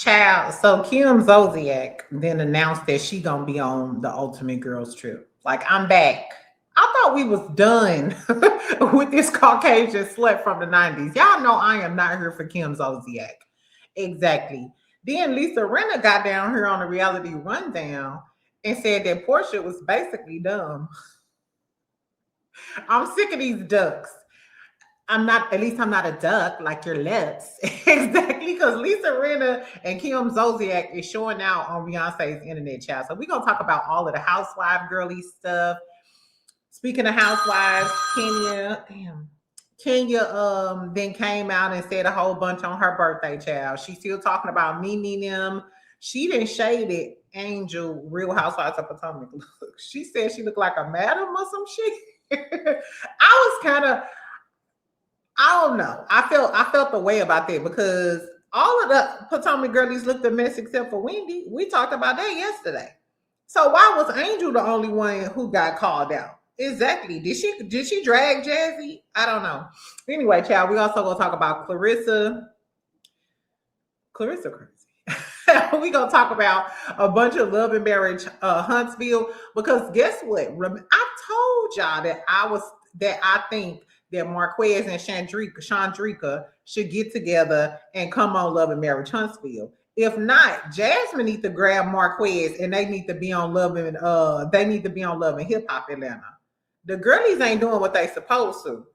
Child, so Kim Zolciak then announced that she gonna be on the Ultimate Girls Trip. Like, I'm back. I thought we was done with this Caucasian slut from the 90s. Y'all know I am not here for Kim Zolciak. Exactly. Then Lisa Rinna got down here on the reality rundown and said that Porsha was basically dumb. I'm sick of these ducks. I'm not, at least I'm not a duck like your lips. Exactly, because Lisa Rinna and Kim Zolciak is showing out on Beyonce's internet chat. So we're going to talk about all of the housewife girly stuff. Speaking of housewives, Kenya then came out and said a whole bunch on her birthday, child. She's still talking about Nene them. She didn't shade it, Angel, Real Housewives of Potomac. She said she looked like a madam or some shit. I was kind of, I don't know. I felt the way about that because all of the Potomac girlies looked a mess except for Wendy. We talked about that yesterday. So why was Angel the only one who got called out? Exactly. Did she drag Jazzy? I don't know. Anyway, child, we also gonna talk about Clarissa crazy. We gonna talk about a bunch of love and marriage Huntsville, because guess what? I told y'all that I think that Marquez and Chandrika should get together and come on Love and Marriage Huntsville. If not, Jasmine needs to grab Marquez and they need to be on Love and Hip Hop Atlanta. The girlies ain't doing what they supposed to.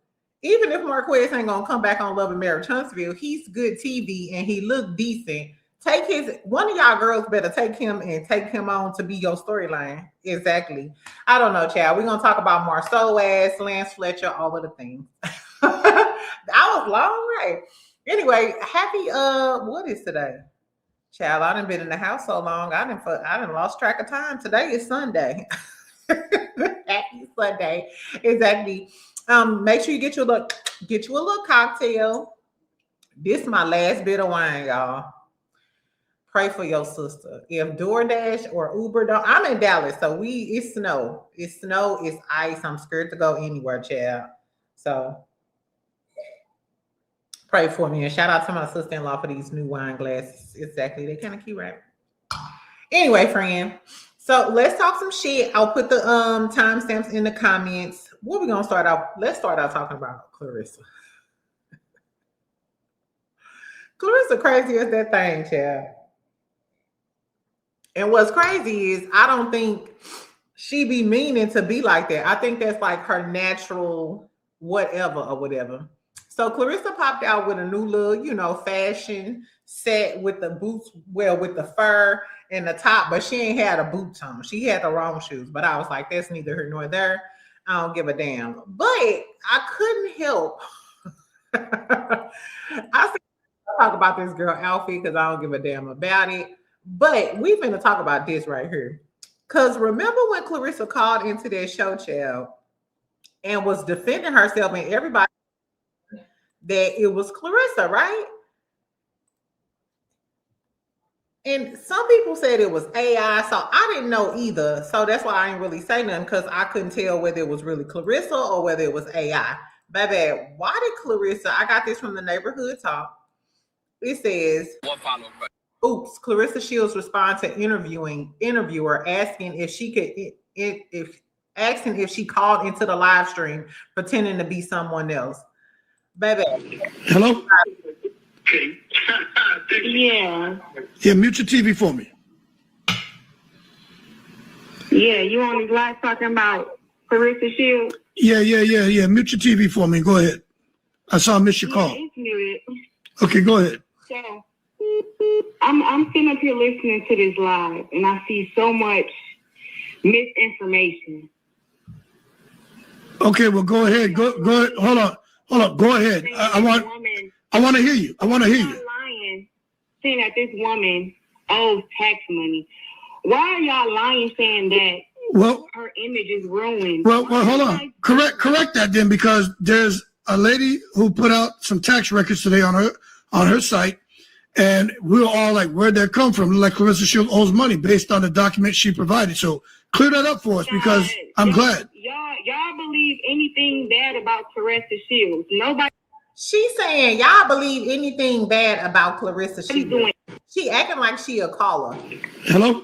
Even if Marquez ain't gonna come back on Love and Marriage Huntsville, he's good TV and he look decent. One of y'all girls better take him on to be your storyline. Exactly. I don't know, child. We're gonna talk about Marceau ass, Lance Fletcher, all of the things. That was long, right? Anyway, happy what is today? Child, I done been in the house so long, I done lost track of time. Today is Sunday. Happy Sunday. Exactly. Make sure you get you a little cocktail. This is my last bit of wine, y'all. Pray for your sister. If DoorDash or Uber don't, I'm in Dallas, so it's snow. It's snow, it's ice. I'm scared to go anywhere, child. So pray for me. And shout out to my sister-in-law for these new wine glasses. Exactly. They kind of cute, right? Anyway, friend. So let's talk some shit. I'll put the timestamps in the comments. What we gonna start out? Let's start out talking about Clarissa. Clarissa crazy as that thing, child. And what's crazy is I don't think she be meaning to be like that. I think that's like her natural whatever. So Clarissa popped out with a new look, fashion set with the boots, with the fur and the top, but she ain't had a boots on. She had the wrong shoes, but I was like, that's neither here nor there. I don't give a damn. But I couldn't help. I talk about this girl outfit because I don't give a damn about it. But we finna talk about this right here. Because remember when Clarissa called into that show, child, and was defending herself and everybody that it was Clarissa, right? And some people said it was AI, so I didn't know either. So that's why I ain't really say nothing, because I couldn't tell whether it was really Clarissa or whether it was AI. Baby, why did Clarissa, I got this from the Neighborhood Talk. It says, one follow-up question. Oops, Clarissa Shields responded to interviewer asking if she could asking if she called into the live stream pretending to be someone else. Baby. Hello? Yeah. Yeah, mute your TV for me. Yeah, you on this live talking about Clarissa Shields? Yeah. Mute your TV for me. Go ahead. I saw I missed your call. It's muted. Okay, go ahead. So I'm sitting up here listening to this live, and I see so much misinformation. Okay, well, go ahead. Go ahead. Hold on. Go ahead. I want to hear you. Lying, saying that this woman owes tax money. Why are y'all lying, saying that her image is ruined? Well, hold on. Correct that then, because there's a lady who put out some tax records today on her site. And we were all like, where'd that come from? Like Clarissa Shields owes money based on the documents she provided. So clear that up for us, because I'm glad. Y'all believe anything bad about Clarissa Shields? Nobody. She's saying y'all believe anything bad about Clarissa Shields. She acting like she a caller. Hello?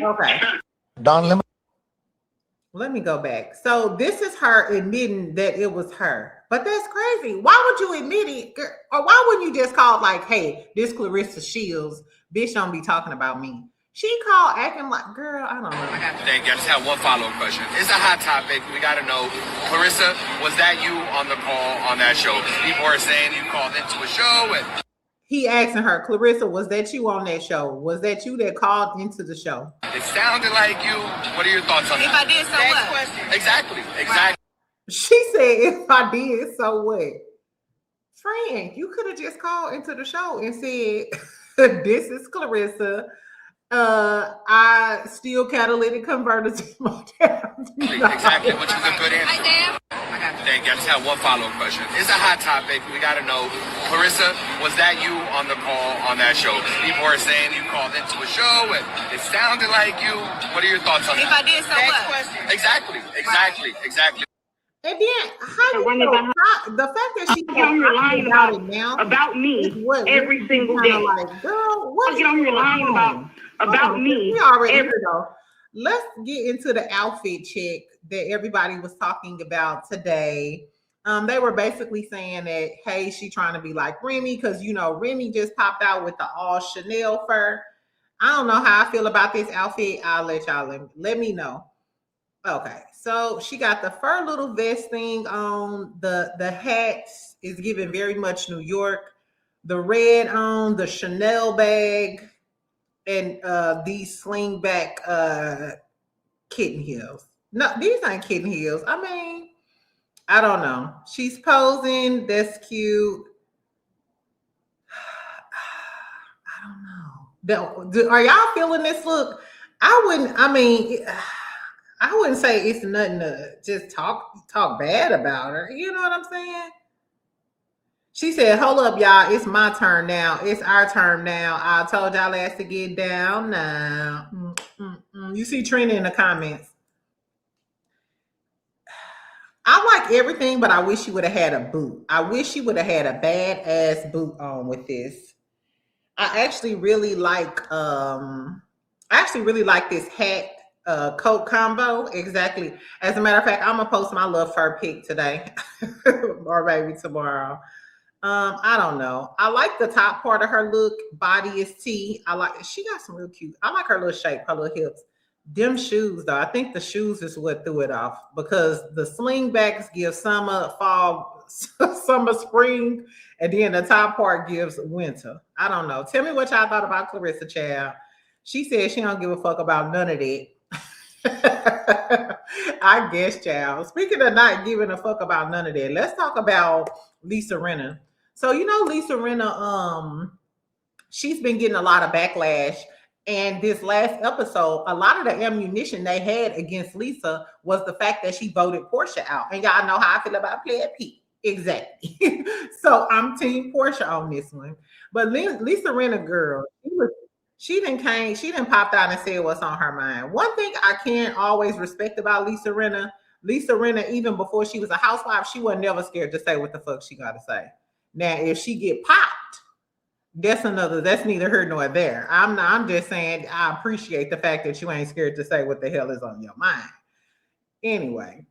Okay. Don, let me go back. So this is her admitting that it was her. But that's crazy. Why would you admit it? Or why wouldn't you just call like, hey, this Clarissa Shields, bitch don't be talking about me. She called acting like, girl, I don't know. Thank you. I just have one follow-up question. It's a hot topic. We got to know, Clarissa, was that you on the call on that show? People are saying you called into a show. And he asking her, Clarissa, was that you on that show? Was that you that called into the show? It sounded like you. What are your thoughts on that? If I did, so what? Exactly. Exactly. She said, if I did, so what? Friend, you could have just called into the show and said, this is Clarissa. I steal catalytic converters in my town. Exactly, which is a good answer. Thank you. I just have one follow-up question. It's a hot topic. We got to know, Clarissa, was that you on the call on that show? People are saying you called into a show, and it sounded like you. What are your thoughts on that? If I did, so what? Exactly. And then, how you know, the fact that she get on your line about it now about me every single day. Like, girl, what? Get on your line about me. We already here though. Let's get into the outfit check that everybody was talking about today. They were basically saying that, hey, she trying to be like Remy because you know Remy just popped out with the all Chanel fur. I don't know how I feel about this outfit. I'll let y'all let me know. Okay, so she got the fur little vest thing on. The hat is giving very much New York. The red on, the Chanel bag, and these sling back kitten heels. No, these aren't kitten heels. I mean, I don't know. She's posing. That's cute. I don't know. Are y'all feeling this look? I wouldn't say it's nothing to just talk bad about her. You know what I'm saying? She said, hold up, y'all. It's my turn now. It's our turn now. I told y'all ass to get down now. You see Trina in the comments. I like everything, but I wish she would have had a boot. I wish she would have had a badass boot on with this. I actually really like this hat coat combo. Exactly. As a matter of fact, I'm gonna post my love fur pic today or maybe tomorrow. I don't know. I like the top part of her look. Body is T. She got some real cute. I like her little shape, her little hips. Them shoes though, I think the shoes is what threw it off because the slingbacks give summer, fall, summer, spring, and then the top part gives winter. I don't know. Tell me what y'all thought about Clarissa, child. She said she don't give a fuck about none of that. I guess, child. Speaking of not giving a fuck about none of that, let's talk about Lisa Rinna. So you know Lisa Rinna, she's been getting a lot of backlash. And this last episode, a lot of the ammunition they had against Lisa was the fact that she voted Porsha out. And y'all know how I feel about Player P. Exactly. So I'm team Porsha on this one. But Lisa Rinna, girl, she didn't pop out and say what's on her mind. One thing I can't always respect about Lisa Rinna, even before she was a housewife, she was never scared to say what the fuck she got to say. Now, if she get popped, that's neither here nor there. I'm just saying I appreciate the fact that you ain't scared to say what the hell is on your mind. Anyway.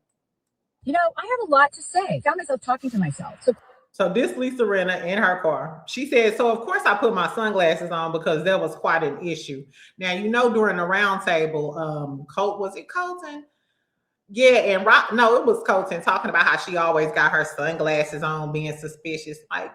You know, I have a lot to say. I found myself talking to myself. So this Lisa Rinna in her car, she said, so of course I put my sunglasses on because that was quite an issue. Now, you know, during the round table, was it Colton? Yeah, and it was Colton talking about how she always got her sunglasses on, being suspicious. Like,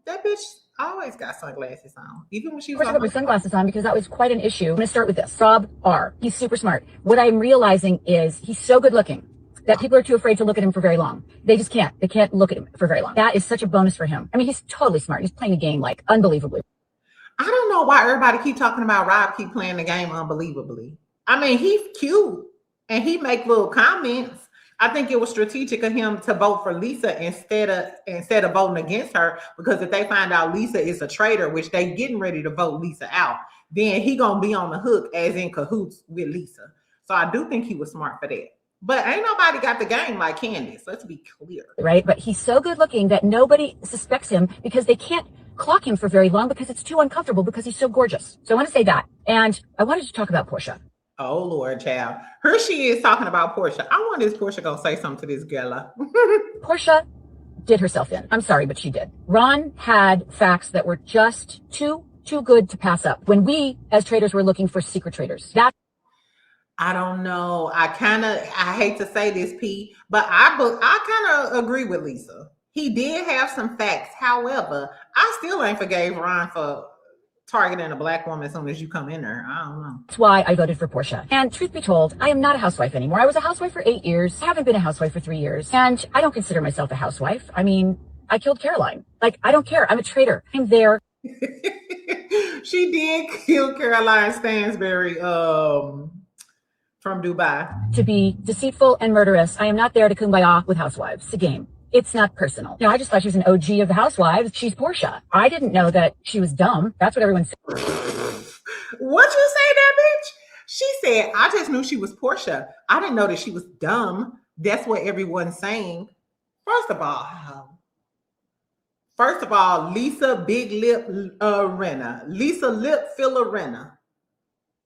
that bitch always got sunglasses on, even when she was I put my sunglasses on because that was quite an issue. I'm going to start with this. Rob R. He's super smart. What I'm realizing is he's so good looking that people are too afraid to look at him for very long. They just can't. They can't look at him for very long. That is such a bonus for him. I mean, he's totally smart. He's playing the game like unbelievably. I don't know why everybody keep talking about Rob keep playing the game unbelievably. I mean, he's cute and he make little comments. I think it was strategic of him to vote for Lisa instead of voting against her, because if they find out Lisa is a traitor, which they getting ready to vote Lisa out, then he gonna be on the hook as in cahoots with Lisa. So I do think he was smart for that. But ain't nobody got the game like Candace. Let's be clear. Right? But he's so good looking that nobody suspects him because they can't clock him for very long because it's too uncomfortable because he's so gorgeous. So I want to say that. And I wanted to talk about Porsha. Oh, Lord, child. Here she is talking about Porsha. I wonder if Porsha going to say something to this girl. Porsha did herself in. I'm sorry, but she did. Ron had facts that were just too good to pass up when we as traders were looking for secret traders. I don't know. I hate to say this, P, but I kind of agree with Lisa. He did have some facts. However, I still ain't forgave Ron for targeting a black woman as soon as you come in there. I don't know. That's why I voted for Porsha. And truth be told, I am not a housewife anymore. I was a housewife for 8 years. I haven't been a housewife for 3 years. And I don't consider myself a housewife. I mean, I killed Caroline. Like, I don't care. I'm a traitor. I'm there. She did kill Caroline Stansberry from Dubai. To be deceitful and murderous. I am not there to kumbaya with housewives. It's a game. It's not personal. I just thought she was an OG of the housewives. She's Porsha. I didn't know that she was dumb. That's what everyone said. What you say there, bitch? She said, I just knew she was Porsha. I didn't know that she was dumb. That's what everyone's saying. First of all, Lisa Big Lip Rinna. Lisa Lip Filler Rinna.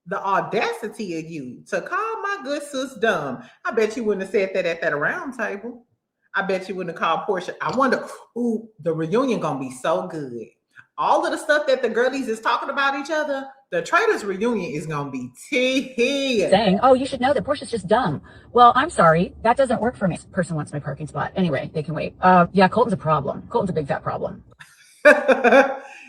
The audacity of you to call my good sis dumb. I bet you wouldn't have said that at that round table. I bet you wouldn't have called Porsha. I wonder, the reunion gonna be so good. All of the stuff that the girlies is talking about each other, the Traitors reunion is gonna be tea. Saying, oh, you should know that Porsha's just dumb. Well, I'm sorry, that doesn't work for me. This person wants my parking spot. Anyway, they can wait. Yeah, Colton's a problem. Colton's a big fat problem.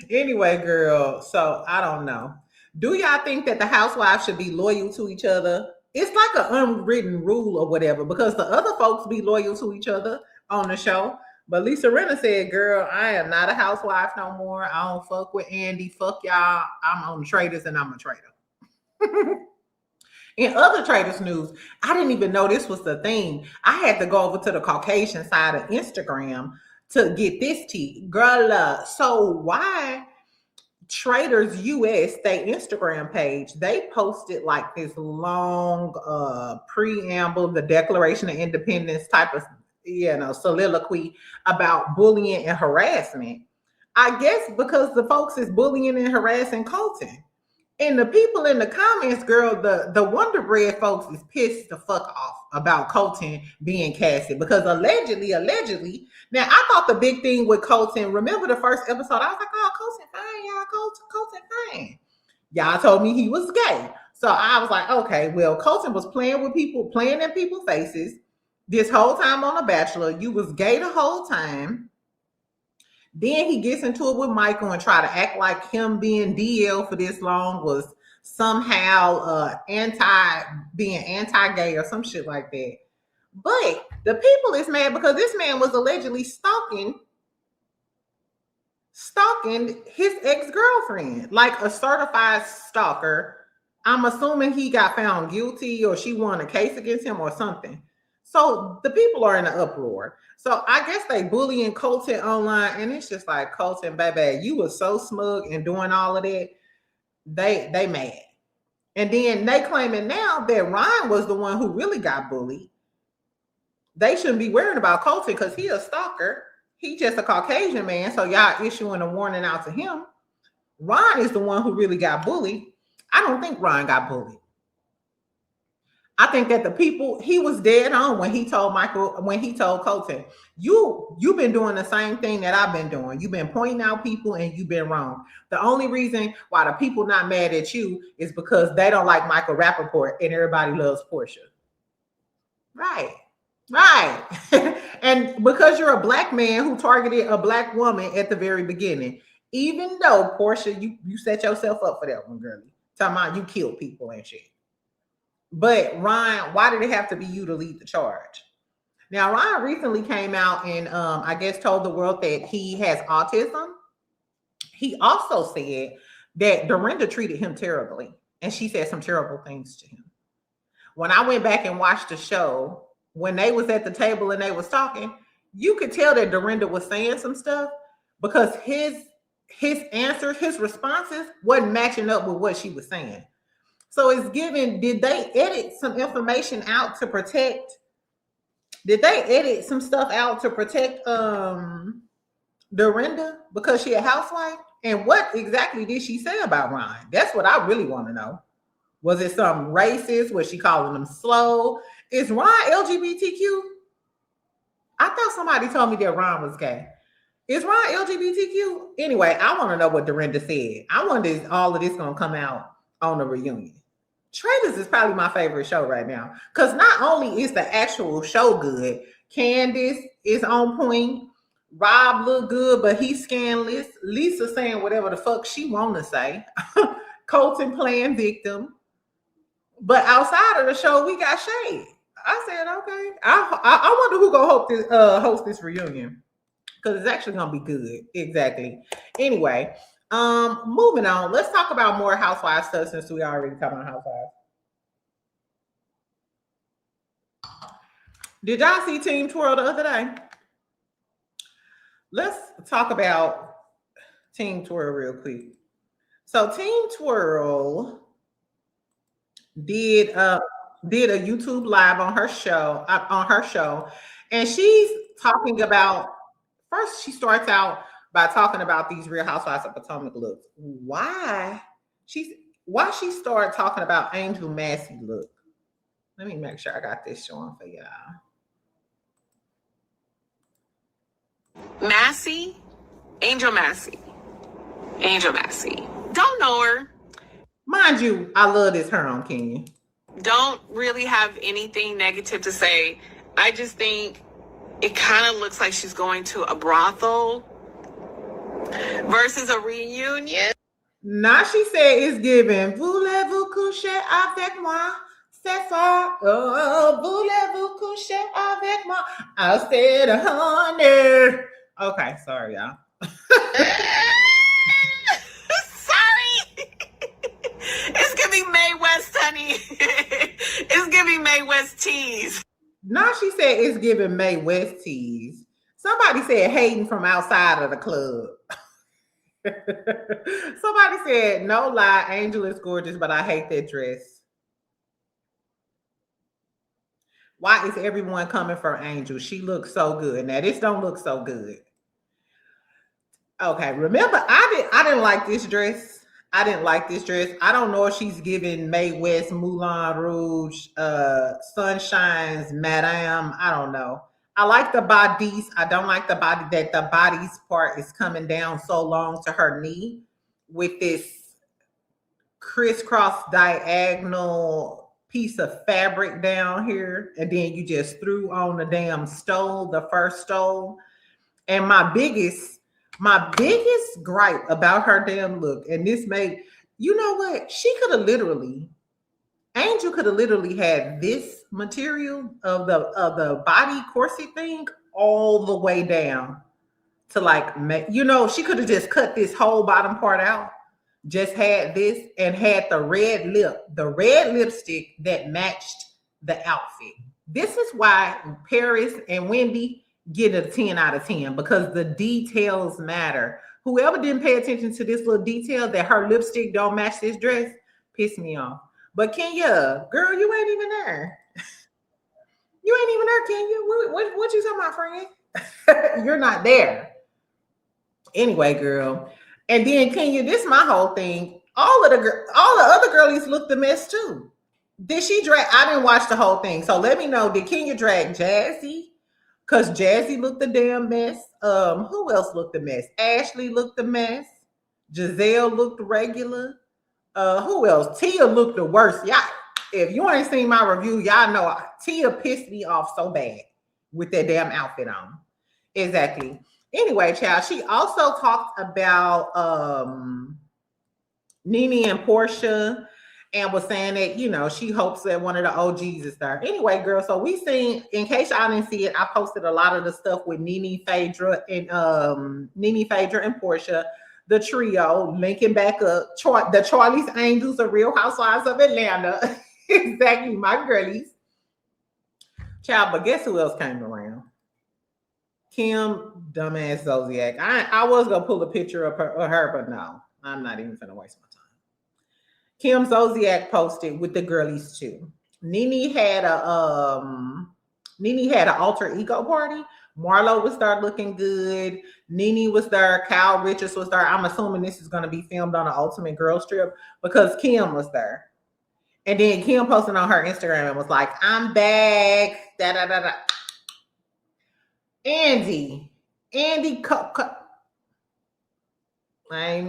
Anyway, girl, so I don't know. Do y'all think that the housewives should be loyal to each other? It's like an unwritten rule or whatever, because the other folks be loyal to each other on the show. But Lisa Rinna said, girl, I am not a housewife no more. I don't fuck with Andy. Fuck y'all. I'm on the Traitors and I'm a traitor. In other Traitors news, I didn't even know this was the thing. I had to go over to the Caucasian side of Instagram to get this tea. Girl, so why Traitors US, their Instagram page, they posted like this long preamble, the Declaration of Independence type of soliloquy about bullying and harassment. I guess because the folks is bullying and harassing Colton. And the people in the comments, girl, the Wonder Bread folks is pissed the fuck off about Colton being casted because allegedly, now I thought the big thing with Colton, remember the first episode, I was like, oh, Colton fine, y'all, Colton fine. Y'all told me he was gay. So I was like, okay, well, Colton was playing in people's faces this whole time on The Bachelor. You was gay the whole time. Then he gets into it with Michael and try to act like him being DL for this long was somehow being anti-gay or some shit like that. But the people is mad because this man was allegedly stalking his ex-girlfriend, like a certified stalker. I'm assuming he got found guilty or she won a case against him or something. So the people are in an uproar. So I guess they bullying Colton online, and it's just like, Colton, baby, you were so smug and doing all of that. They mad. And then they claiming now that Ryan was the one who really got bullied. They shouldn't be worrying about Colton because he a stalker. He just a Caucasian man, so y'all issuing a warning out to him. Ryan is the one who really got bullied. I don't think Ryan got bullied. I think that the people, he was dead on when he told Colton, you've been doing the same thing that I've been doing. You've been pointing out people and you've been wrong. The only reason why the people not mad at you is because they don't like Michael Rappaport and everybody loves Porsha. Right. And because you're a black man who targeted a black woman at the very beginning, even though Porsha, you set yourself up for that one, girlie. Talking about you killed people and shit. But Ryan, why did it have to be you to lead the charge? Now, Ryan recently came out and I guess told the world that he has autism. He also said that Dorinda treated him terribly, and she said some terrible things to him. When I went back and watched the show, when they was at the table and they was talking, you could tell that Dorinda was saying some stuff because his answers, his responses wasn't matching up with what she was saying. So it's given, did they edit some information out to protect? Did they edit some stuff out to protect Dorinda, because she a housewife? And what exactly did she say about Ron? That's what I really want to know. Was it some racist? Was she calling them slow? Is Ron LGBTQ? I thought somebody told me that Ron was gay. Is Ron LGBTQ? Anyway, I want to know what Dorinda said. I wonder if all of this going to come out on the reunion. Traitors is probably my favorite show right now. Because not only is the actual show good, Candace is on point. Rob look good, but he's scandalous. Lisa saying whatever the fuck she want to say. Colton playing victim. But outside of the show, we got shade. I said, okay. I wonder who gonna host this reunion. Because it's actually gonna be good. Exactly. Anyway, moving on. Let's talk about more housewives stuff since we already talked about housewives. Did y'all see Team Twirl the other day? Let's talk about Team Twirl real quick. So Team Twirl did a YouTube live on her show, and she's talking about. First, she starts out by talking about these Real Housewives of Potomac looks. Why she started talking about Angel Massey look? Let me make sure I got this showing for y'all. Massey, Angel Massey. Don't know her. Mind you, I love this her on Kenya. Don't really have anything negative to say. I just think it kind of looks like she's going to a brothel versus a reunion. Now she said it's giving. Voulez-vous coucher avec moi? C'est ça. Oh, voulez-vous coucher avec moi? I said, honey. Okay, sorry, y'all. Sorry. It's giving Mae West, honey. It's giving Mae West tease. Now she said it's giving Mae West tease. Somebody said hating from outside of the club. Somebody said, no lie, Angel is gorgeous, but I hate that dress. Why is everyone coming for Angel? She looks so good. Now this don't look so good. Okay, remember I didn't like this dress. I don't know if she's giving Mae West, Moulin Rouge, Sunshine's Madame. I don't know. I like the bodies. I don't like the body that the body's part is coming down so long to her knee with this crisscross diagonal piece of fabric down here. And then you just threw on the damn stole, the first stole. And my biggest gripe about her damn look, and this made, you know what? Angel could have literally had this material of the body corset thing all the way down to like, she could have just cut this whole bottom part out, just had this and had the red lipstick that matched the outfit. This is why Paris and Wendy get a 10 out of 10, because the details matter. Whoever didn't pay attention to this little detail that her lipstick don't match this dress pissed me off. But Kenya, girl, you ain't even there. You ain't even there, Kenya. What you talking about, friend? You're not there. Anyway, girl. And then Kenya, this is my whole thing. All the other girlies looked a mess too. Did she drag? I didn't watch the whole thing. So let me know, did Kenya drag Jazzy? Because Jazzy looked a damn mess. Who else looked a mess? Ashley looked a mess. Giselle looked regular. Who else? Tia looked the worst. Y'all, if you ain't seen my review, y'all know Tia pissed me off so bad with that damn outfit on. Exactly. Anyway, child, she also talked about Nene and Porsha, and was saying that, she hopes that one of the OGs is there. Anyway, girl, so we seen, in case y'all didn't see it, I posted a lot of the stuff with Nene, Phaedra, and Porsha, the trio, linking back up. The Charlie's Angels, the Real Housewives of Atlanta. Exactly, my girlies. Child, but guess who else came around? Kim, dumbass Zodiac. I was going to pull a picture of her, but no, I'm not even going to waste my time. Kim Zodiac posted with the girlies too. Nene had an alter ego party, Marlo was there looking good. Nene was there. Kyle Richards was there. I'm assuming this is going to be filmed on the Ultimate Girls Trip because Kim was there. And then Kim posted on her Instagram and was like, I'm back. Da, da, da, da. Andy, I ain't even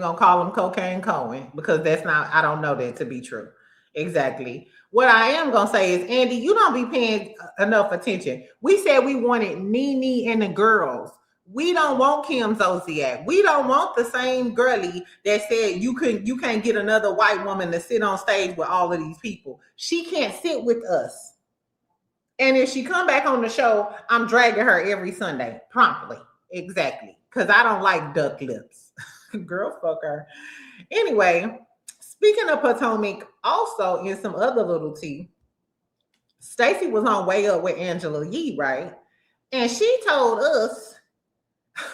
gonna call him Cocaine Cohen because that's not, I don't know that to be true. Exactly. What I am gonna say is, Andy, you don't be paying enough attention. We said we wanted Nene and the girls. We don't want Kim Zolciak. We don't want the same girly that said you can't get another white woman to sit on stage with all of these people. She can't sit with us. And if she come back on the show, I'm dragging her every Sunday, promptly. Exactly. Because I don't like duck lips. Girl, fuck her. Anyway, speaking of Potomac, also in some other little tea, Stacey was on Way Up with Angela Yee, right? And she told us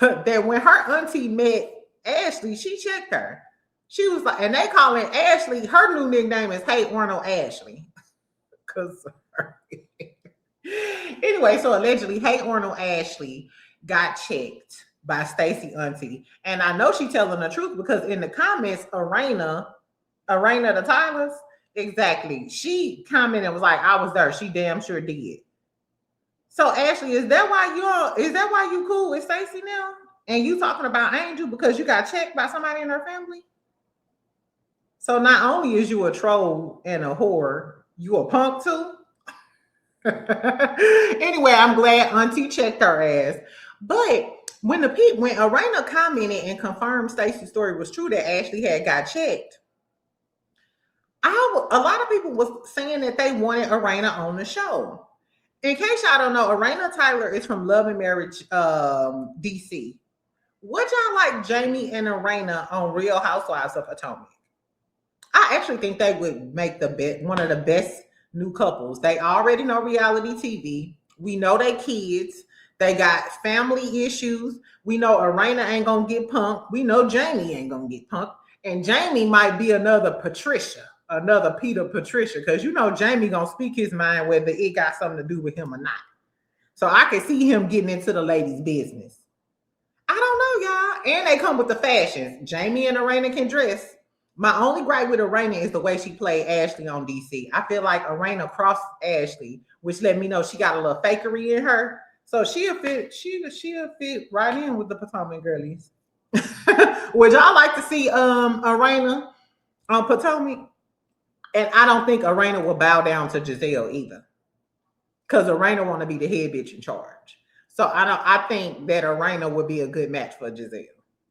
that when her auntie met Ashley, she checked her. She was like, and they calling Ashley, her new nickname is Hey Arnold Ashley. Because anyway, so allegedly, Hey Arnold Ashley got checked by Stacey auntie. And I know she telling the truth because in the comments, Arena the Tylers, exactly. She commented and was like, I was there. She damn sure did. So Ashley, is that why you cool with Stacey now? And you talking about Angel because you got checked by somebody in her family? So not only is you a troll and a whore, you a punk too? Anyway, I'm glad Auntie checked her ass. But when Arena commented and confirmed Stacey's story was true that Ashley had got checked, a lot of people was saying that they wanted Arena on the show. In case y'all don't know, Arena Tyler is from Love and Marriage DC. Would y'all like Jamie and Arena on Real Housewives of Potomac? I actually think they would make one of the best new couples. They already know reality TV. We know they kids. They got family issues. We know Arena ain't gonna get punked. We know Jamie ain't gonna get punked. And Jamie might be another Patricia, another Peter Patricia, because you know Jamie gonna speak his mind whether it got something to do with him or not. So I can see him getting into the ladies' business. I don't know, y'all. And they come with the fashions. Jamie and Arena can dress. My only gripe with Arena is the way she played Ashley on DC. I feel like Arena crossed Ashley, which let me know she got a little fakery in her. So she'll fit right in with the Potomac girlies. Would y'all like to see Arena on Potomac? And I don't think Arena will bow down to Giselle either. Because Arena want to be the head bitch in charge. So I think that Arena would be a good match for Giselle.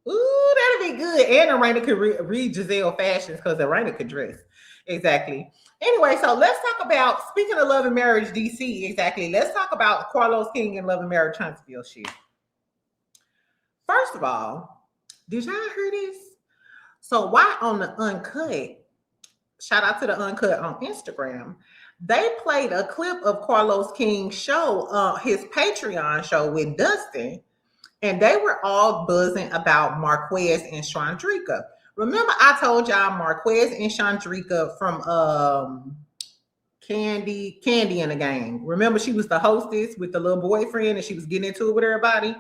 Ooh, that'd be good. And Arena could read Giselle fashions because Arena could dress. Exactly. Anyway, so let's talk about, speaking of Love and Marriage DC, exactly. Let's talk about Carlos King and Love and Marriage Huntsville shit. First of all, did y'all hear this? So why on the Uncut, shout out to the Uncut on Instagram, they played a clip of Carlos King's show, his Patreon show with Dustin, and they were all buzzing about Marquez and Chandrika. Remember, I told y'all Marquez and Chandrika from Candy in the Game. Remember, she was the hostess with the little boyfriend, and she was getting into it with everybody.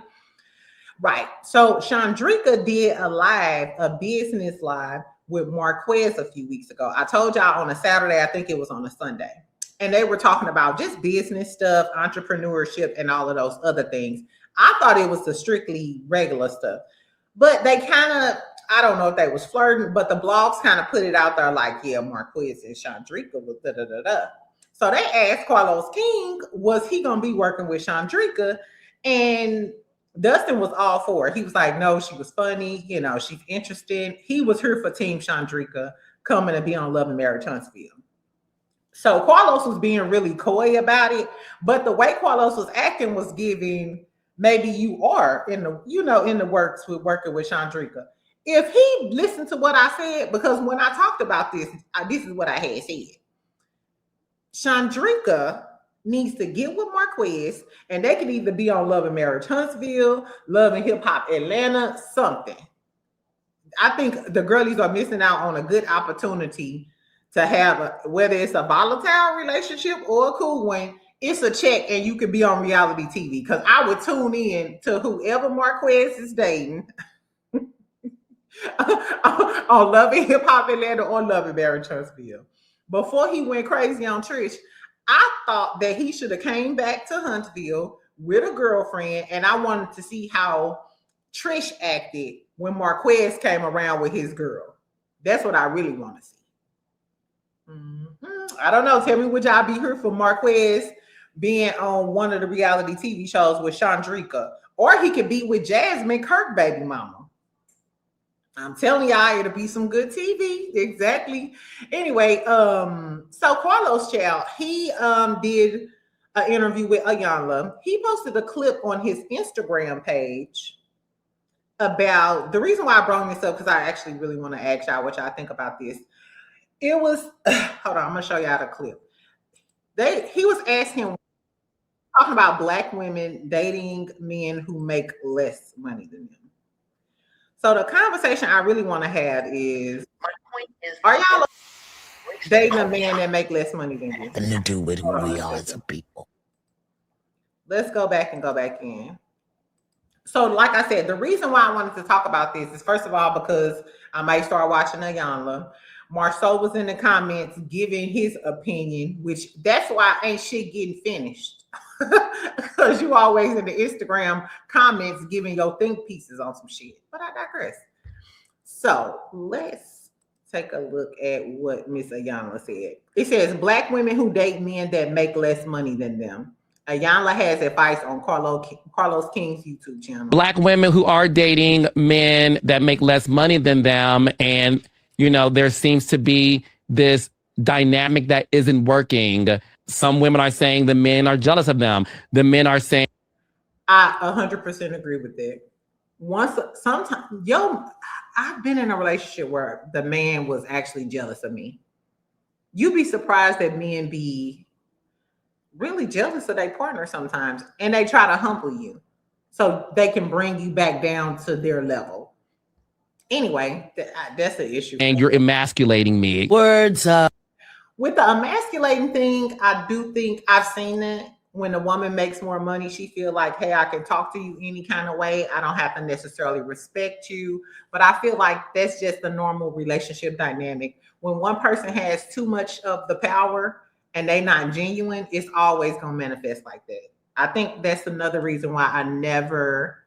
Right. So Chandrika did a business live with Marquez a few weeks ago. I told y'all on a Saturday, I think it was on a Sunday. And they were talking about just business stuff, entrepreneurship, and all of those other things. I thought it was the strictly regular stuff. But they kind of, I don't know if they was flirting, but the blogs kind of put it out there like, yeah, Marquez and Chandrika was da-da-da-da. So they asked Carlos King, was he going to be working with Chandrika? And Dustin was all for it. He was like, no, she was funny. You know, she's interested. He was here for Team Chandrika coming to be on Love and Marriage Huntsville. So Carlos was being really coy about it. But the way Carlos was acting was giving, maybe you are in the works with working with Chandrika. If he listened to what I said, because when I talked about this, this is what I had said. Chandrika needs to get with Marquez, and they can either be on Love and Marriage Huntsville, Love and Hip Hop Atlanta, something. I think the girlies are missing out on a good opportunity to have, whether it's a volatile relationship or a cool one, it's a check and you could be on reality TV, because I would tune in to whoever Marquez is dating on Love and Hip Hop Atlanta or Love and Marriage Huntsville. Before he went crazy on Trish, I thought that he should have came back to Huntsville with a girlfriend, and I wanted to see how Trish acted when Marquez came around with his girl. That's what I really want to see. I don't know. Tell me, would y'all be here for Marquez being on one of the reality TV shows with Chandrika? Or he could be with Jasmine Kirk, baby mama. I'm telling y'all, it'll be some good TV. Exactly. Anyway, so Carlos Child, he did an interview with Ayanla. He posted a clip on his Instagram page about the reason why I brought this up, because I actually really want to ask y'all what y'all think about this. It was hold on, I'm gonna show y'all the clip. He was asking, talking about Black women dating men who make less money than them. So the conversation I really want to have is, are y'all dating a man that make less money than you? Nothing to do with who we are as a people. Let's go back in. So like I said, the reason why I wanted to talk about this is, first of all, because I might start watching Ayanla. Marceau was in the comments giving his opinion, which that's why ain't shit getting finished. Because you always in the Instagram comments giving your think pieces on some shit. But I digress. So let's take a look at what Miss Ayanla said. It says, Black women who date men that make less money than them. Ayanla has advice on Carlos King's YouTube channel. Black women who are dating men that make less money than them, and you know, there seems to be this dynamic that isn't working. Some women are saying the men are jealous of them. The men are saying, I 100% agree with that. Sometimes, I've been in a relationship where the man was actually jealous of me. You'd be surprised that men be really jealous of their partner sometimes, and they try to humble you so they can bring you back down to their level. Anyway, that's the issue. and you're emasculating me. Words up. With the emasculating thing, I do think I've seen that when a woman makes more money, she feel like, hey, I can talk to you any kind of way. I don't have to necessarily respect you. But I feel like that's just the normal relationship dynamic. When one person has too much of the power and they not genuine, it's always going to manifest like that. I think that's another reason why I never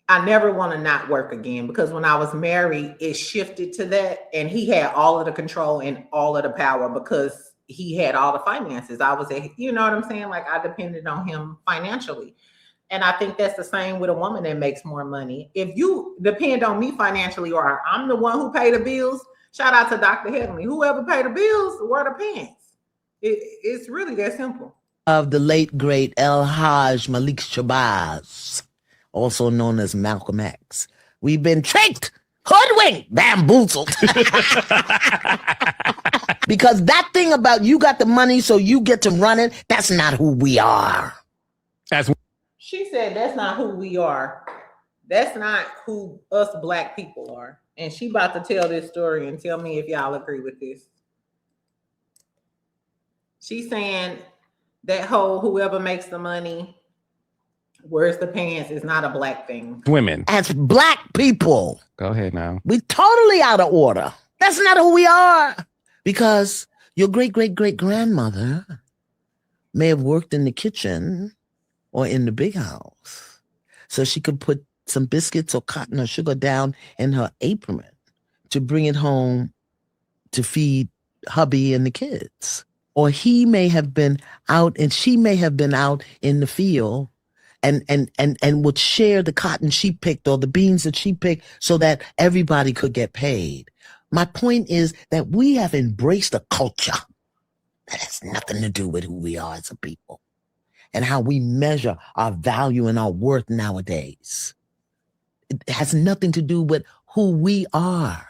want to not work again, because when I was married, it shifted to that, and he had all of the control and all of the power because he had all the finances. I was, you know what I'm saying? Like, I depended on him financially. And I think that's the same with a woman that makes more money. If you depend on me financially, or I'm the one who pay the bills, shout out to Dr. Heavenly, whoever pay the bills, wear the pants. It's really that simple. Of the late, great El Haj Malik Shabazz, also known as Malcolm X. We've been tricked, hoodwinked, bamboozled. Because that thing about you got the money so you get to run it, that's not who we are. She said that's not who we are. That's not who us Black people are. And she about to tell this story and tell me if y'all agree with this. She's saying that whole whoever makes the money wears the pants is not a Black thing. Women. As Black people. Go ahead now. We're totally out of order. That's not who we are. Because your great-great-great-grandmother may have worked in the kitchen or in the big house, so she could put some biscuits or cotton or sugar down in her apron to bring it home to feed hubby and the kids. Or he may have been out and she may have been out in the field and would share the cotton she picked or the beans that she picked so that everybody could get paid. My point is that we have embraced a culture that has nothing to do with who we are as a people and how we measure our value and our worth nowadays. It has nothing to do with who we are.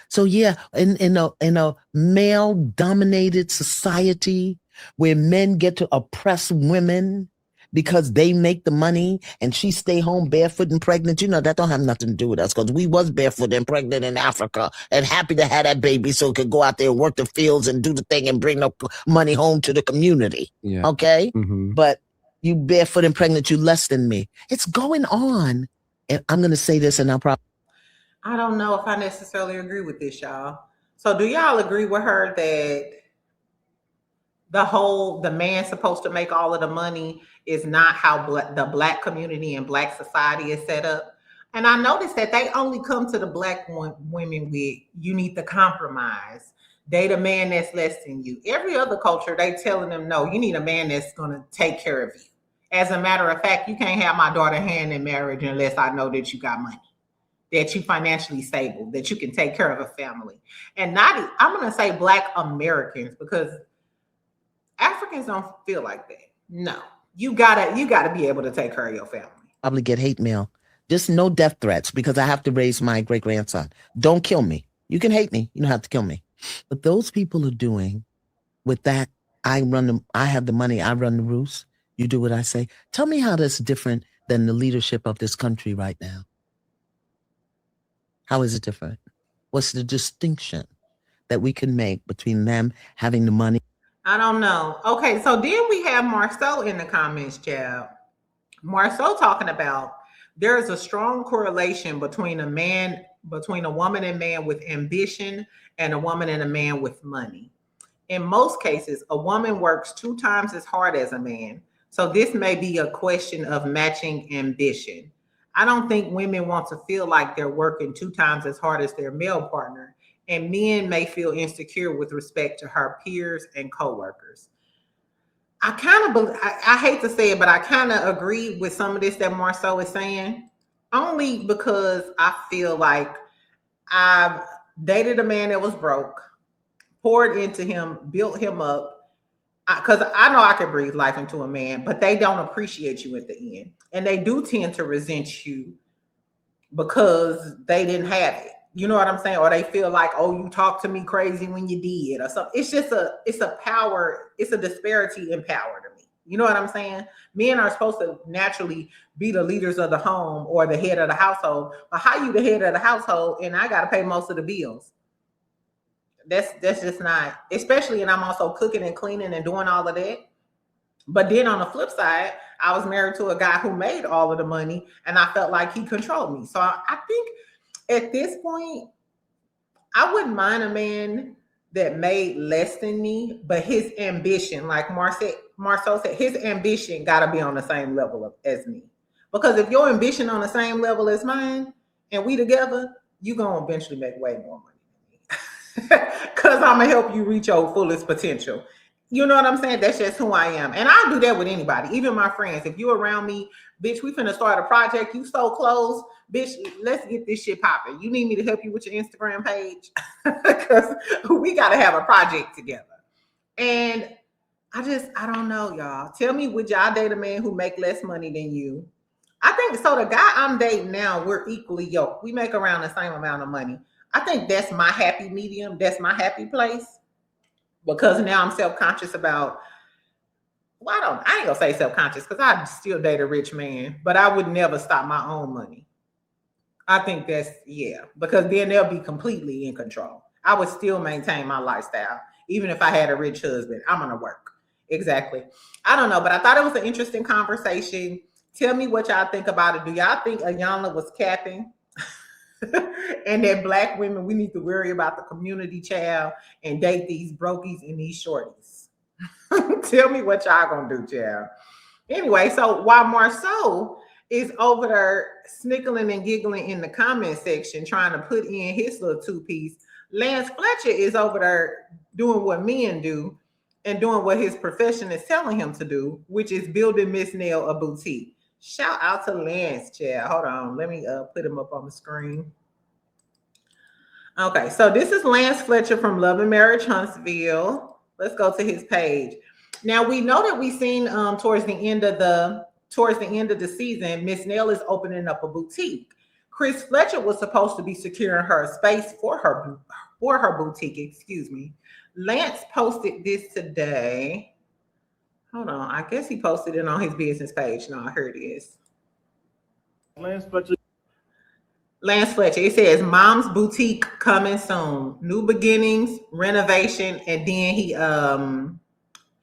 So yeah, in a male-dominated society where men get to oppress women because they make the money and she stay home barefoot and pregnant, you know, that don't have nothing to do with us, because we was barefoot and pregnant in Africa and happy to have that baby so it could go out there and work the fields and do the thing and bring the money home to the community. Yeah. Okay? Mm-hmm. But you barefoot and pregnant, you less than me. It's going on. And I'm going to say this, and I'll probably... I don't know if I necessarily agree with this, y'all. So do y'all agree with her that the man supposed to make all of the money is not how the Black community and Black society is set up? And I noticed that they only come to the Black women with, you need to compromise. Date a man that's less than you. Every other culture, they telling them, no, you need a man that's going to take care of you. As a matter of fact, you can't have my daughter hand in marriage unless I know that you got money, that you financially stable, that you can take care of a family. And not, I'm going to say Black Americans, because Africans don't feel like that. No, you gotta be able to take care of your family. Probably get hate mail. Just no death threats, because I have to raise my great-grandson. Don't kill me. You can hate me. You don't have to kill me. But those people are doing with that. I have the money. I run the roost. You do what I say. Tell me how that's different than the leadership of this country right now. How is it different? What's the distinction that we can make between them having the money? I don't know. Okay, so then we have Marceau in the comments, child. Marceau talking about there is a strong correlation between a woman and man with ambition and a woman and a man with money. In most cases, a woman works 2 times as hard as a man. So this may be a question of matching ambition. I don't think women want to feel like they're working 2 times as hard as their male partner, and men may feel insecure with respect to her peers and coworkers. I hate to say it, but I kind of agree with some of this that Marceau is saying, only because I feel like I've dated a man that was broke, poured into him, built him up, because I know I could breathe life into a man, but they don't appreciate you at the end. And they do tend to resent you because they didn't have it. You know what I'm saying? Or they feel like, oh, you talked to me crazy when you did or something. It's just it's a disparity in power to me. You know what I'm saying? Men are supposed to naturally be the leaders of the home or the head of the household. But how you the head of the household and I got to pay most of the bills? That's just not, especially, and I'm also cooking and cleaning and doing all of that. But then on the flip side, I was married to a guy who made all of the money and I felt like he controlled me. So I think at this point, I wouldn't mind a man that made less than me, but his ambition, like Marceau said, his ambition got to be on the same level as me. Because if your ambition on the same level as mine and we together, you're going to eventually make way more money. Because I'm going to help you reach your fullest potential. You know what I'm saying? That's just who I am. And I'll do that with anybody, even my friends. If you're around me, bitch, we finna start a project. You so close, bitch, let's get this shit popping. You need me to help you with your Instagram page? Because we got to have a project together. And I don't know, y'all. Tell me, would y'all date a man who make less money than you? I think so. The guy I'm dating now, we're equally yoked. We make around the same amount of money. I think that's my happy medium. That's my happy place. Because now I'm self-conscious about, well, I ain't gonna say self-conscious because I still date a rich man, but I would never stop my own money. I think that's, yeah, because then they'll be completely in control. I would still maintain my lifestyle. Even if I had a rich husband, I'm gonna work. Exactly. I don't know, but I thought it was an interesting conversation. Tell me what y'all think about it. Do y'all think Ayanna was capping? And that Black women, we need to worry about the community child and date these brokies and these shorties? Tell me what y'all gonna do, child. Anyway, so while Marceau is over there snickling and giggling in the comment section, trying to put in his little 2-piece, Lance Fletcher is over there doing what men do and doing what his profession is telling him to do, which is building Miss Nail a boutique. Shout out to Lance, child. Hold on. Let me put him up on the screen. Okay, so this is Lance Fletcher from Love and Marriage Huntsville. Let's go to his page. Now we know that we've seen towards the end of the season, Miss Nail is opening up a boutique. Chris Fletcher was supposed to be securing her space for her boutique. Excuse me. Lance posted this today. Hold on. I guess he posted it on his business page. No, here it is. Lance Fletcher. Lance Fletcher. It says Mom's Boutique coming soon. New beginnings, renovation, and then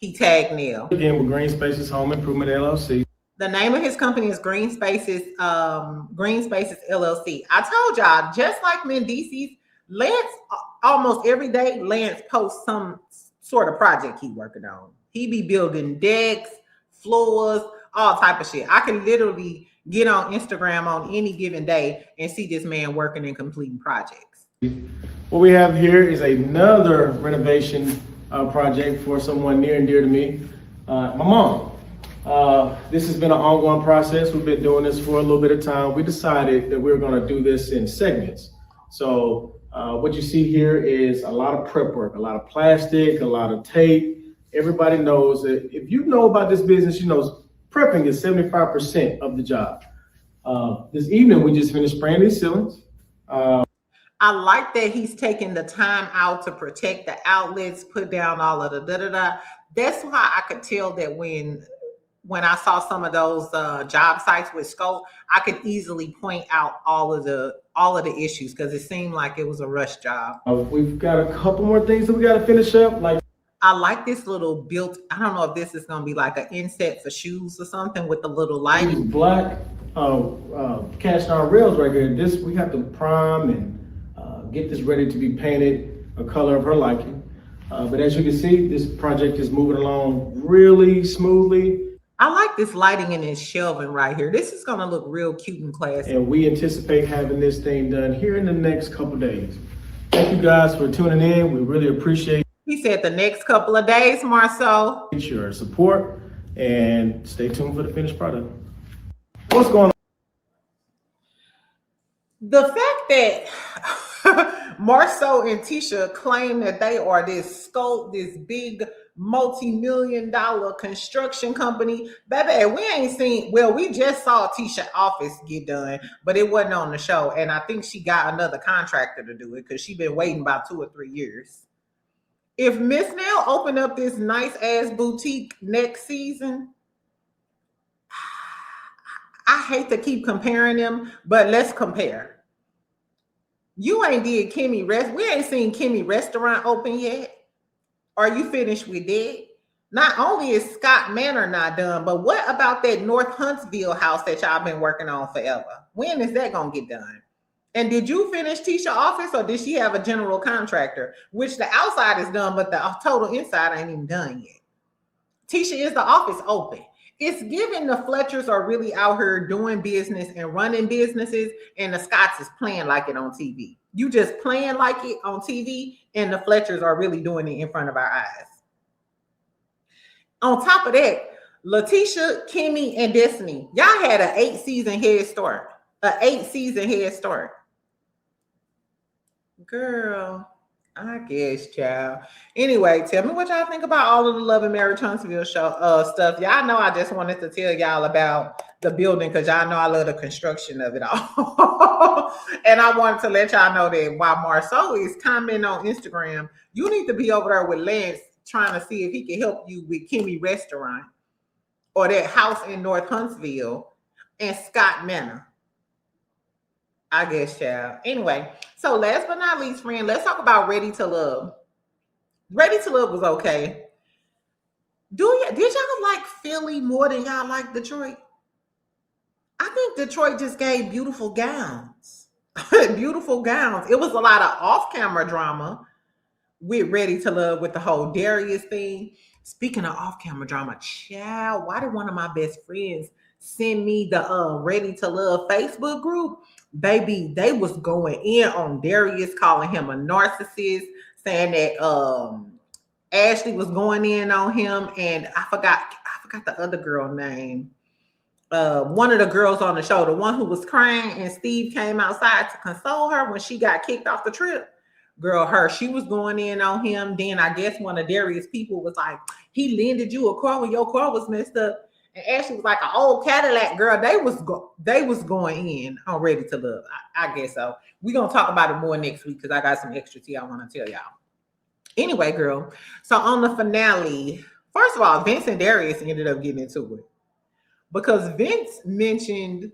he tagged Neil. Again with Green Spaces Home Improvement LLC. The name of his company is Green Spaces LLC. I told y'all, just like Mendices, Lance, almost every day, Lance posts some sort of project he working on. He be building decks, floors, all type of shit. I can literally get on Instagram on any given day and see this man working and completing projects. What we have here is another renovation project for someone near and dear to me, my mom. This has been an ongoing process. We've been doing this for a little bit of time. We decided that we were going to do this in segments. So what you see here is a lot of prep work, a lot of plastic, a lot of tape. Everybody knows that if you know about this business, you know prepping is 75% of the job. This evening, we just finished spraying these ceilings. I like that he's taking the time out to protect the outlets, put down all of the da-da-da. That's why I could tell that when I saw some of those job sites with scope, I could easily point out all of the issues because it seemed like it was a rush job. We've got a couple more things that we got to finish up. I like this little built, I don't know if this is going to be like an inset for shoes or something with the little lighting. Black cast iron rails right here. This, we have to prime and get this ready to be painted a color of her liking. But as you can see, this project is moving along really smoothly. I like this lighting in this shelving right here. This is going to look real cute and classy. And we anticipate having this thing done here in the next couple days. Thank you guys for tuning in. We really appreciate He said the next couple of days, Marceau. your support and stay tuned for the finished product. What's going on? The fact that Marceau and Tisha claim that they are this scope, this big multi-million-dollar construction company, baby, we ain't seen, well, we just saw Tisha office get done, but it wasn't on the show. And I think she got another contractor to do it because she's been waiting about 2 or 3 years. If Miss Nell opened up this nice ass boutique next season, I hate to keep comparing them, but let's compare. You ain't did Kimmy we ain't seen Kimmy restaurant open yet. Are you finished with that? Not only is Scott Manor not done, but what about that North Huntsville house that y'all been working on forever? When is that gonna get done? And did you finish Tisha's office or did she have a general contractor? Which the outside is done, but the total inside ain't even done yet. Tisha, is the office open? It's given the Fletchers are really out here doing business and running businesses, and the Scotts is playing like it on TV. You just playing like it on TV, and the Fletchers are really doing it in front of our eyes. On top of that, Letitia, Kimmy, and Destiny, y'all had an 8-season head start. An 8-season head start. Girl, I guess, child. Anyway, tell me what y'all think about all of the Love and Marriage Huntsville show stuff. Y'all know I just wanted to tell y'all about the building because y'all know I love the construction of it all. And I wanted to let y'all know that while Marceau is commenting on Instagram, you need to be over there with Lance trying to see if he can help you with Kimmy Restaurant or that house in North Huntsville and Scott Manor. I guess, child. Anyway, so last but not least, friend, let's talk about Ready to Love. Ready to Love was okay. Did y'all like Philly more than y'all like Detroit? I think Detroit just gave beautiful gowns. Beautiful gowns. It was a lot of off-camera drama with Ready to Love with the whole Darius thing. Speaking of off-camera drama, child, why did one of my best friends send me the Ready to Love Facebook group? Baby, they was going in on Darius, calling him a narcissist, saying that Ashley was going in on him, and I forgot the other girl name. One of the girls on the show, the one who was crying, and Steve came outside to console her when she got kicked off the trip. Girl, she was going in on him. Then I guess one of Darius' people was like, he lended you a car when your car was messed up. And Ashley was like an old Cadillac, girl. They was going in on Ready to Love. I guess so. We're going to talk about it more next week because I got some extra tea I want to tell y'all. Anyway, girl. So on the finale, First of all, Vince and Darius ended up getting into it because Vince mentioned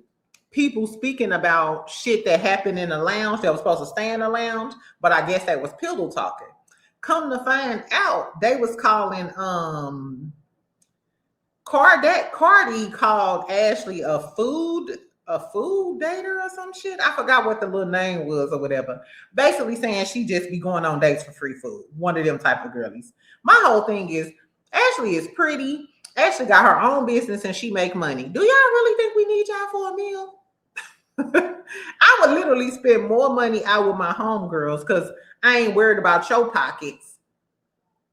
people speaking about shit that happened in the lounge that was supposed to stay in the lounge, but I guess that was pillow talking. Come to find out, they was calling Cardi called Ashley a food dater or some shit. I forgot what the little name was or whatever. Basically saying she just be going on dates for free food. One of them type of girlies. My whole thing is Ashley is pretty. Ashley got her own business and she make money. Do y'all really think we need y'all for a meal? I would literally spend more money out with my homegirls because I ain't worried about your pockets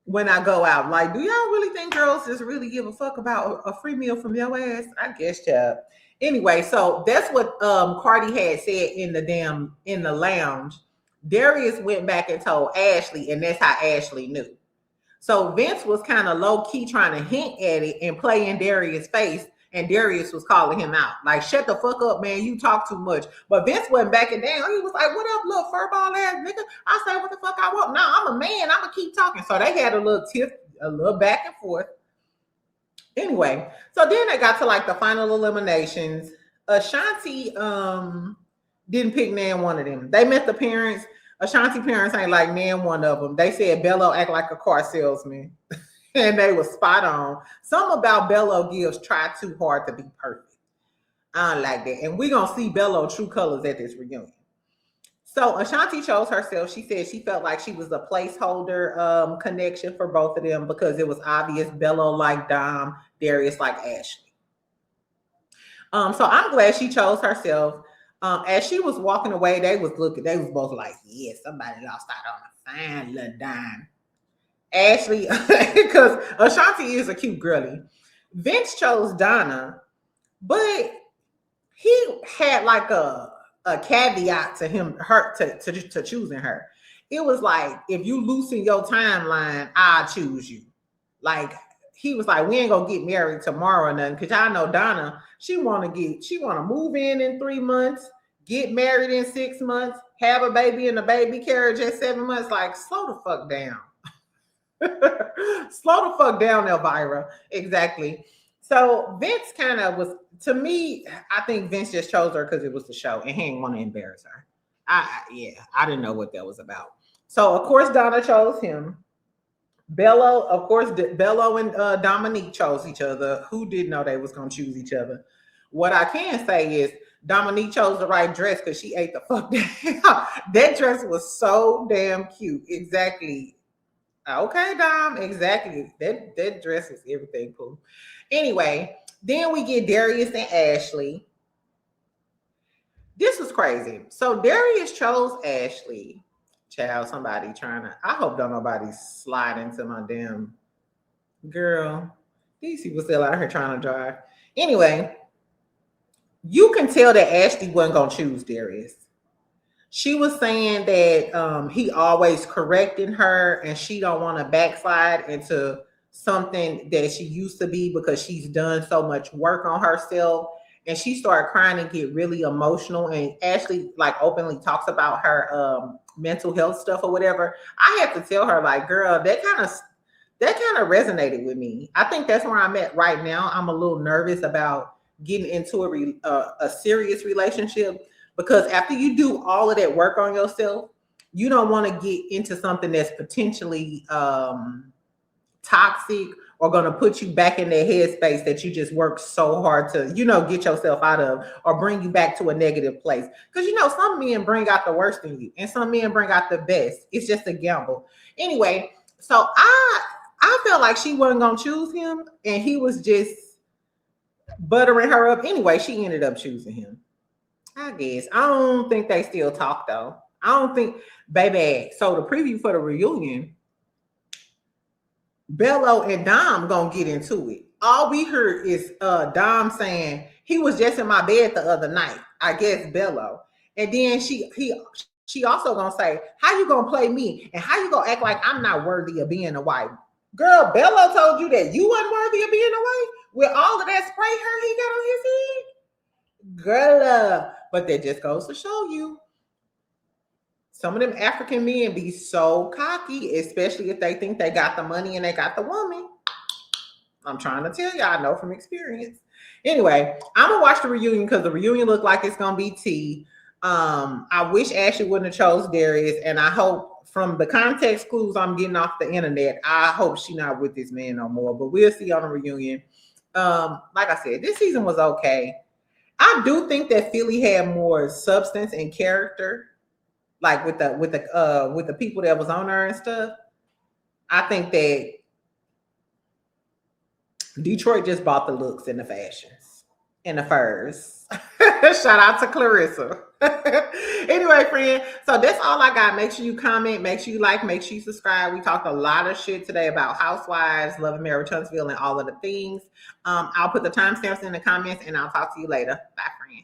when I go out. Like, do y'all really think girls just really give a fuck about a free meal from your ass? I guess, child. Anyway, so that's what Cardi had said in the lounge. Darius went back and told Ashley, and that's how Ashley knew. So Vince was kind of low-key trying to hint at it and play in Darius' face, and Darius was calling him out. Like, shut the fuck up, man. You talk too much. But Vince wasn't backing down. He was like, what up, little furball ass nigga? I say what the fuck I want. No, I'm a man. I'm going to keep talking. So they had a little back and forth. Anyway, so then they got to like the final eliminations. Ashanti didn't pick nan one of them. They met the parents. Ashanti parents ain't like nan one of them. They said Bello act like a car salesman. And they were spot on. Something about Bello gives try too hard to be perfect. I don't like that. And we're going to see Bello true colors at this reunion. So Ashanti chose herself. She said she felt like she was a placeholder connection for both of them because it was obvious Bello like Dom, Darius like Ashley. So I'm glad she chose herself. As she was walking away, they was both like, yeah, somebody lost out on a fine little dime. Ashley, because Ashanti is a cute girly. Vince chose Donna, but he had like a caveat to her to choosing her. It was like, if you loosen your timeline, I'll choose you. Like, he was like, we ain't gonna get married tomorrow or nothing, because y'all know Donna, she wanna move in 3 months, get married in 6 months, have a baby in a baby carriage at 7 months. Like, slow the fuck down. Slow the fuck down, Elvira. Exactly. So Vince kind of was, to me, I think Vince just chose her because it was the show and he didn't want to embarrass her. I didn't know what that was about. So of course Donna chose him. Bello and Dominique chose each other. Who didn't know they was gonna choose each other? What I can say is Dominique chose the right dress because she ate the fuck down. That dress was so damn cute. Exactly. Okay, Dom, exactly. That dress is everything cool. Anyway, then we get Darius and Ashley. This was crazy. So Darius chose Ashley. Child, somebody I hope don't nobody slide into my damn girl. These people still out here trying to drive. Anyway, you can tell that Ashley wasn't gonna choose Darius. She was saying that he always correcting her and she don't want to backslide into something that she used to be because she's done so much work on herself. And she started crying and get really emotional. And Ashley like openly talks about her mental health stuff or whatever. I have to tell her, like, girl, that kind of resonated with me. I think that's where I'm at right now. I'm a little nervous about getting into a serious relationship. Because after you do all of that work on yourself, you don't want to get into something that's potentially toxic or going to put you back in that headspace that you just worked so hard to, get yourself out of or bring you back to a negative place. Because, some men bring out the worst in you and some men bring out the best. It's just a gamble. Anyway, so I felt like she wasn't going to choose him and he was just buttering her up. Anyway, she ended up choosing him. I guess. I don't think they still talk though. I don't think, baby. So the preview for the reunion, Bello and Dom gonna get into it. All we heard is Dom saying he was just in my bed the other night. I guess Bello. And then she also gonna say, how you gonna play me? And how you gonna act like I'm not worthy of being a wife? Girl, Bello told you that you wasn't worthy of being a wife with all of that spray hair he got on his head? Girl, but that just goes to show you some of them African men be so cocky, especially if they think they got the money and they got the woman. I'm trying to tell y'all, I know from experience. Anyway, I'm gonna watch the reunion because the reunion looked like it's gonna be tea. I wish Ashley wouldn't have chose Darius, and I hope from the context clues I'm getting off the internet, I hope she's not with this man no more. But we'll see on the reunion. Like I said, this season was okay. I do think that Philly had more substance and character, like with the people that was on there and stuff. I think that Detroit just bought the looks and the fashions and the furs. Shout out to Clarissa. Anyway, friend, so that's all I got. Make sure you comment, make sure you like, make sure you subscribe. We talked a lot of shit today about Housewives, Love and Marriage Huntsville, and all of the things. I'll put the timestamps in the comments, and I'll talk to you later. Bye, friend.